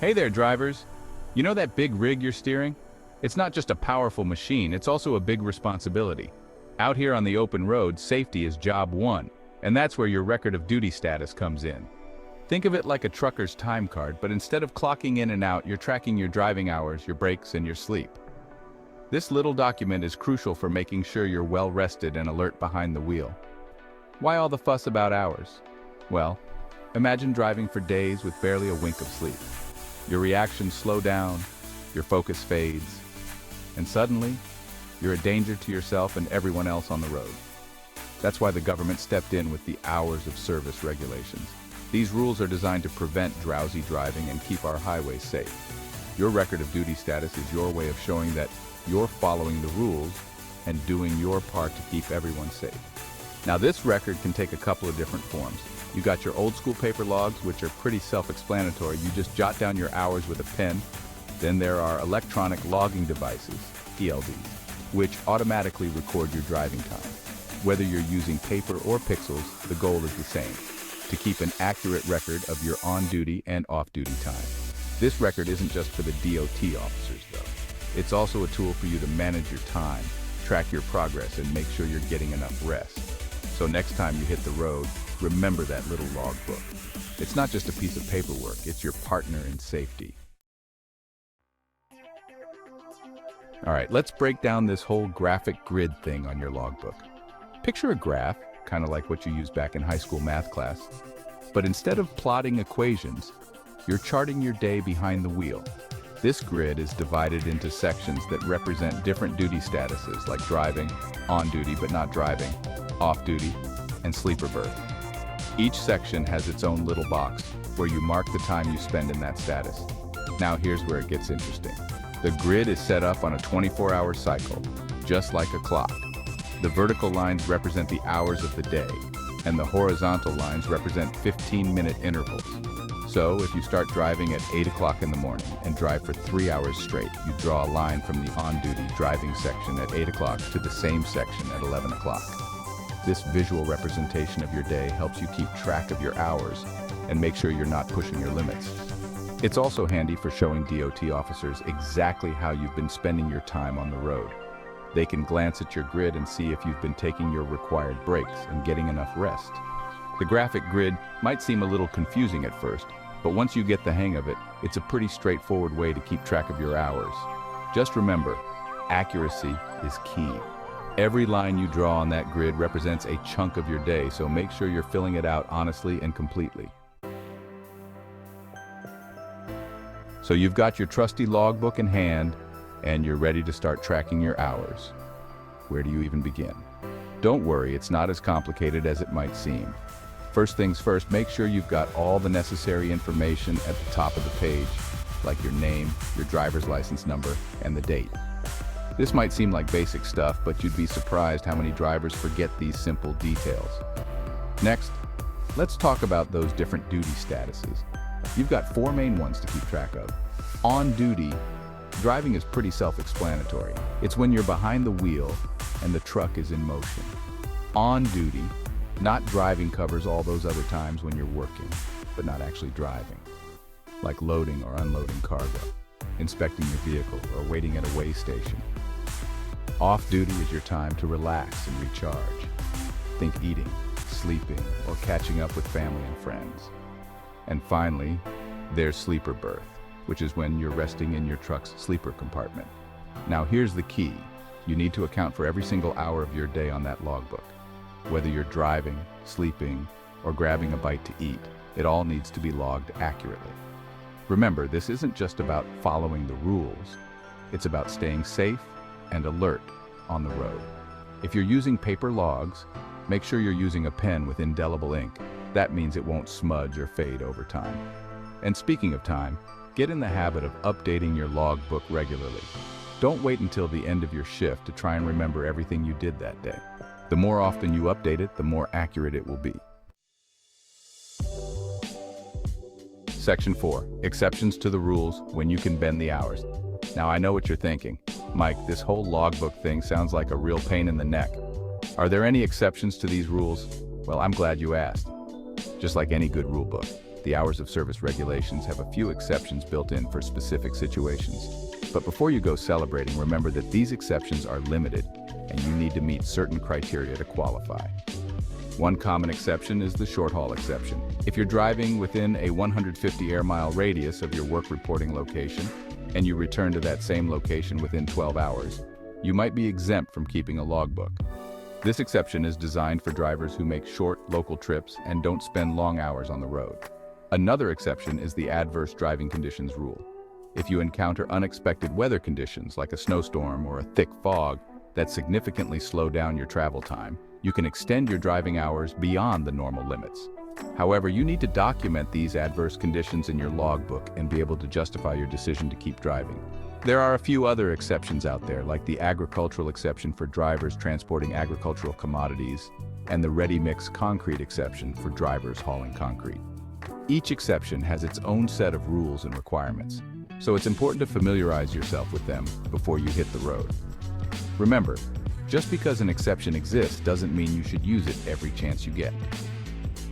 Hey there, drivers. You know that big rig you're steering? It's not just a powerful machine, it's also a big responsibility. Out here on the open road, safety is job one, and that's where your record of duty status comes in. Think of it like a trucker's time card, but instead of clocking in and out, you're tracking your driving hours, your breaks, and your sleep. This little document is crucial for making sure you're well rested and alert behind the wheel. Why all the fuss about hours? Well, imagine driving for days with barely a wink of sleep. Your reactions slow down, your focus fades, and suddenly, you're a danger to yourself and everyone else on the road. That's why the government stepped in with the hours of service regulations. These rules are designed to prevent drowsy driving and keep our highways safe. Your record of duty status is your way of showing that you're following the rules and doing your part to keep everyone safe. Now, this record can take a couple of different forms. You got your old school paper logs, which are pretty self-explanatory. You just jot down your hours with a pen. Then there are electronic logging devices, ELDs, which automatically record your driving time. Whether you're using paper or pixels, the goal is the same, to keep an accurate record of your on-duty and off-duty time. This record isn't just for the DOT officers, though. It's also a tool for you to manage your time, track your progress, and make sure you're getting enough rest. So next time you hit the road, remember that little logbook. It's not just a piece of paperwork, it's your partner in safety. All right, let's break down this whole graphic grid thing on your logbook. Picture a graph, kind of like what you used back in high school math class, but instead of plotting equations, you're charting your day behind the wheel. This grid is divided into sections that represent different duty statuses like driving, on duty but not driving, off duty, and sleeper berth. Each section has its own little box where you mark the time you spend in that status. Now here's where it gets interesting. The grid is set up on a 24-hour cycle, just like a clock. The vertical lines represent the hours of the day, and the horizontal lines represent 15-minute intervals. So if you start driving at 8 o'clock in the morning and drive for 3 hours straight, you draw a line from the on-duty driving section at 8 o'clock to the same section at 11 o'clock. This visual representation of your day helps you keep track of your hours and make sure you're not pushing your limits. It's also handy for showing DOT officers exactly how you've been spending your time on the road. They can glance at your grid and see if you've been taking your required breaks and getting enough rest. The graphic grid might seem a little confusing at first, but once you get the hang of it, it's a pretty straightforward way to keep track of your hours. Just remember, accuracy is key. Every line you draw on that grid represents a chunk of your day, so make sure you're filling it out honestly and completely. So you've got your trusty logbook in hand, and you're ready to start tracking your hours. Where do you even begin? Don't worry, it's not as complicated as it might seem. First things first, make sure you've got all the necessary information at the top of the page, like your name, your driver's license number, and the date. This might seem like basic stuff, but you'd be surprised how many drivers forget these simple details. Next, let's talk about those different duty statuses. You've got 4 main ones to keep track of. On duty, driving is pretty self-explanatory. It's when you're behind the wheel and the truck is in motion. On duty, not driving covers all those other times when you're working, but not actually driving, like loading or unloading cargo, inspecting your vehicle, or waiting at a weigh station. Off duty is your time to relax and recharge. Think eating, sleeping, or catching up with family and friends. And finally, there's sleeper berth, which is when you're resting in your truck's sleeper compartment. Now here's the key. You need to account for every single hour of your day on that logbook. Whether you're driving, sleeping, or grabbing a bite to eat, it all needs to be logged accurately. Remember, this isn't just about following the rules. It's about staying safe and alert on the road. If you're using paper logs, make sure you're using a pen with indelible ink. That means it won't smudge or fade over time. And speaking of time, get in the habit of updating your logbook regularly. Don't wait until the end of your shift to try and remember everything you did that day. The more often you update it, the more accurate it will be. Section 4, exceptions to the rules when you can bend the hours. Now I know what you're thinking. Mike, this whole logbook thing sounds like a real pain in the neck. Are there any exceptions to these rules? Well, I'm glad you asked. Just like any good rule book, The hours of service regulations have a few exceptions built in for specific situations. But before you go celebrating, remember that these exceptions are limited and you need to meet certain criteria to qualify. One common exception is the short haul exception. If you're driving within a 150 air mile radius of your work reporting location and you return to that same location within 12 hours, you might be exempt from keeping a logbook. This exception is designed for drivers who make short, local trips and don't spend long hours on the road. Another exception is the adverse driving conditions rule. If you encounter unexpected weather conditions like a snowstorm or a thick fog that significantly slow down your travel time, you can extend your driving hours beyond the normal limits. However, you need to document these adverse conditions in your logbook and be able to justify your decision to keep driving. There are a few other exceptions out there, like the agricultural exception for drivers transporting agricultural commodities and the ready-mix concrete exception for drivers hauling concrete. Each exception has its own set of rules and requirements, so it's important to familiarize yourself with them before you hit the road. Remember, just because an exception exists doesn't mean you should use it every chance you get.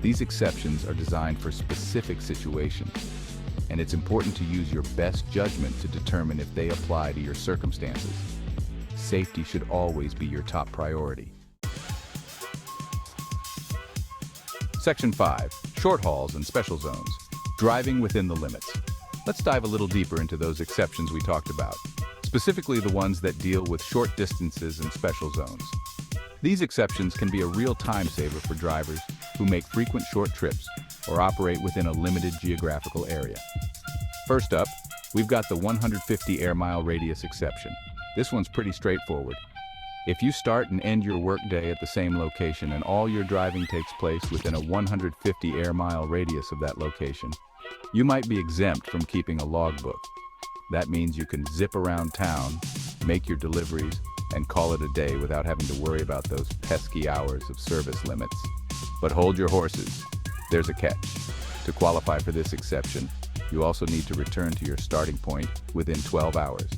These exceptions are designed for specific situations, and it's important to use your best judgment to determine if they apply to your circumstances. Safety should always be your top priority. Section 5. Short hauls and special zones. Driving within the limits. Let's dive a little deeper into those exceptions we talked about, specifically the ones that deal with short distances and special zones. These exceptions can be a real time saver for drivers who make frequent short trips or operate within a limited geographical area. First up, we've got the 150 air mile radius exception. This one's pretty straightforward. If you start and end your workday at the same location and all your driving takes place within a 150 air mile radius of that location, you might be exempt from keeping a logbook. That means you can zip around town, make your deliveries, and call it a day without having to worry about those pesky hours of service limits. But hold your horses. There's a catch. To qualify for this exception, you also need to return to your starting point within 12 hours.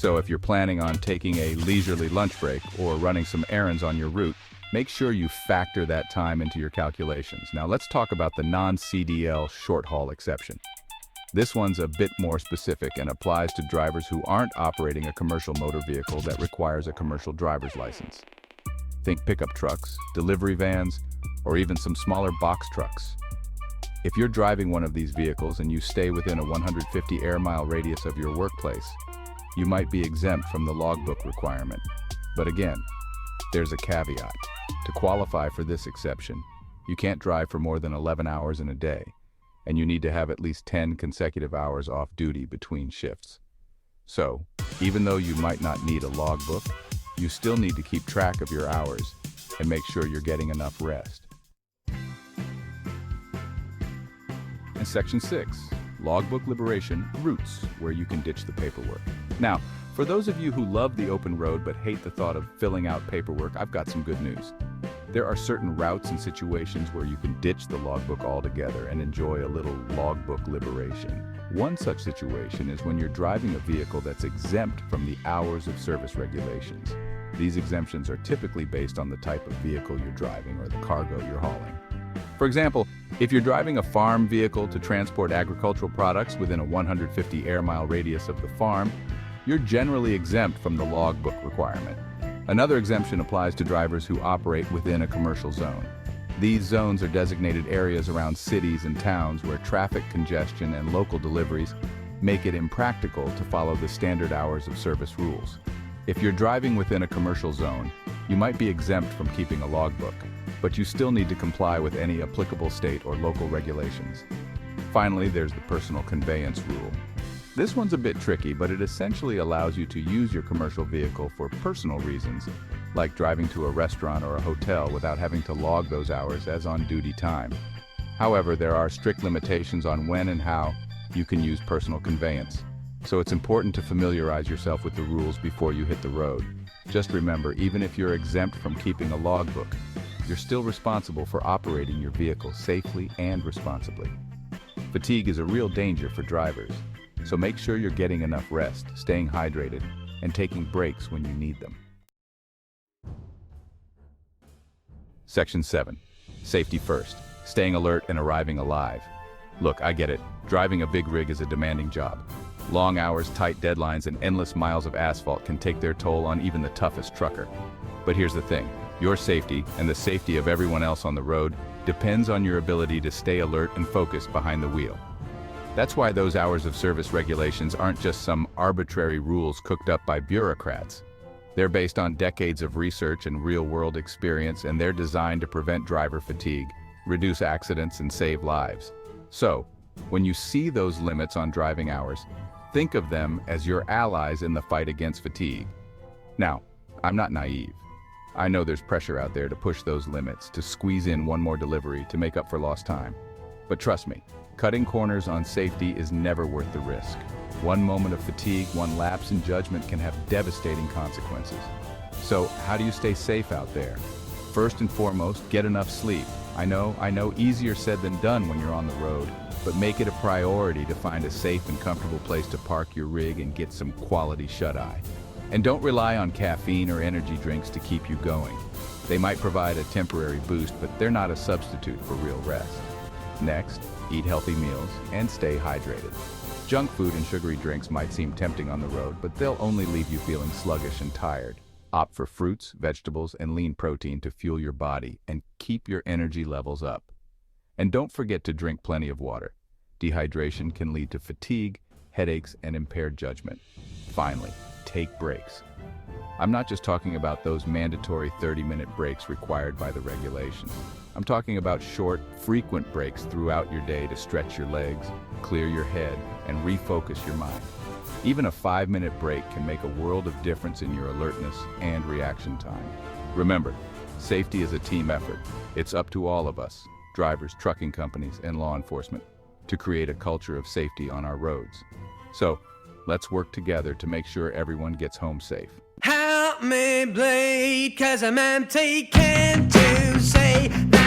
So if you're planning on taking a leisurely lunch break or running some errands on your route, make sure you factor that time into your calculations. Now let's talk about the non-CDL short haul exception. This one's a bit more specific and applies to drivers who aren't operating a commercial motor vehicle that requires a commercial driver's license. Think pickup trucks, delivery vans, or even some smaller box trucks. If you're driving one of these vehicles and you stay within a 150 air mile radius of your workplace, you might be exempt from the logbook requirement. But again, there's a caveat. To qualify for this exception, you can't drive for more than 11 hours in a day, and you need to have at least 10 consecutive hours off duty between shifts. So, even though you might not need a logbook, you still need to keep track of your hours and make sure you're getting enough rest. And Section 6, Logbook Liberation Routes, where you can ditch the paperwork. Now, for those of you who love the open road but hate the thought of filling out paperwork, I've got some good news. There are certain routes and situations where you can ditch the logbook altogether and enjoy a little logbook liberation. One such situation is when you're driving a vehicle that's exempt from the hours of service regulations. These exemptions are typically based on the type of vehicle you're driving or the cargo you're hauling. For example, if you're driving a farm vehicle to transport agricultural products within a 150 air mile radius of the farm, you're generally exempt from the logbook requirement. Another exemption applies to drivers who operate within a commercial zone. These zones are designated areas around cities and towns where traffic congestion and local deliveries make it impractical to follow the standard hours of service rules. If you're driving within a commercial zone, you might be exempt from keeping a logbook, but you still need to comply with any applicable state or local regulations. Finally, there's the personal conveyance rule. This one's a bit tricky, but it essentially allows you to use your commercial vehicle for personal reasons, like driving to a restaurant or a hotel without having to log those hours as on-duty time. However, there are strict limitations on when and how you can use personal conveyance, so it's important to familiarize yourself with the rules before you hit the road. Just remember, even if you're exempt from keeping a logbook, you're still responsible for operating your vehicle safely and responsibly. Fatigue is a real danger for drivers, so make sure you're getting enough rest, staying hydrated, and taking breaks when you need them. Section 7. Safety first. Staying alert and arriving alive. Look, I get it. Driving a big rig is a demanding job. Long hours, tight deadlines, and endless miles of asphalt can take their toll on even the toughest trucker. But here's the thing. Your safety, and the safety of everyone else on the road, depends on your ability to stay alert and focused behind the wheel. That's why those hours of service regulations aren't just some arbitrary rules cooked up by bureaucrats. They're based on decades of research and real-world experience, and they're designed to prevent driver fatigue, reduce accidents, and save lives. So, when you see those limits on driving hours, think of them as your allies in the fight against fatigue. Now, I'm not naive. I know there's pressure out there to push those limits, to squeeze in one more delivery to make up for lost time. But trust me, cutting corners on safety is never worth the risk. One moment of fatigue, one lapse in judgment can have devastating consequences. So, how do you stay safe out there? First and foremost, get enough sleep. I know, easier said than done when you're on the road, but make it a priority to find a safe and comfortable place to park your rig and get some quality shut-eye. And don't rely on caffeine or energy drinks to keep you going. They might provide a temporary boost, but they're not a substitute for real rest. Next, eat healthy meals and stay hydrated. Junk food and sugary drinks might seem tempting on the road, but they'll only leave you feeling sluggish and tired. Opt for fruits, vegetables, and lean protein to fuel your body and keep your energy levels up. And don't forget to drink plenty of water. Dehydration can lead to fatigue, headaches, and impaired judgment. Finally, take breaks. I'm not just talking about those mandatory 30-minute breaks required by the regulations. I'm talking about short, frequent breaks throughout your day to stretch your legs, clear your head, and refocus your mind. Even a 5-minute break can make a world of difference in your alertness and reaction time. Remember, safety is a team effort. It's up to all of us, drivers, trucking companies, and law enforcement, to create a culture of safety on our roads. So, let's work together to make sure everyone gets home safe. Help me bleed, 'cause I'm empty, can't you say that?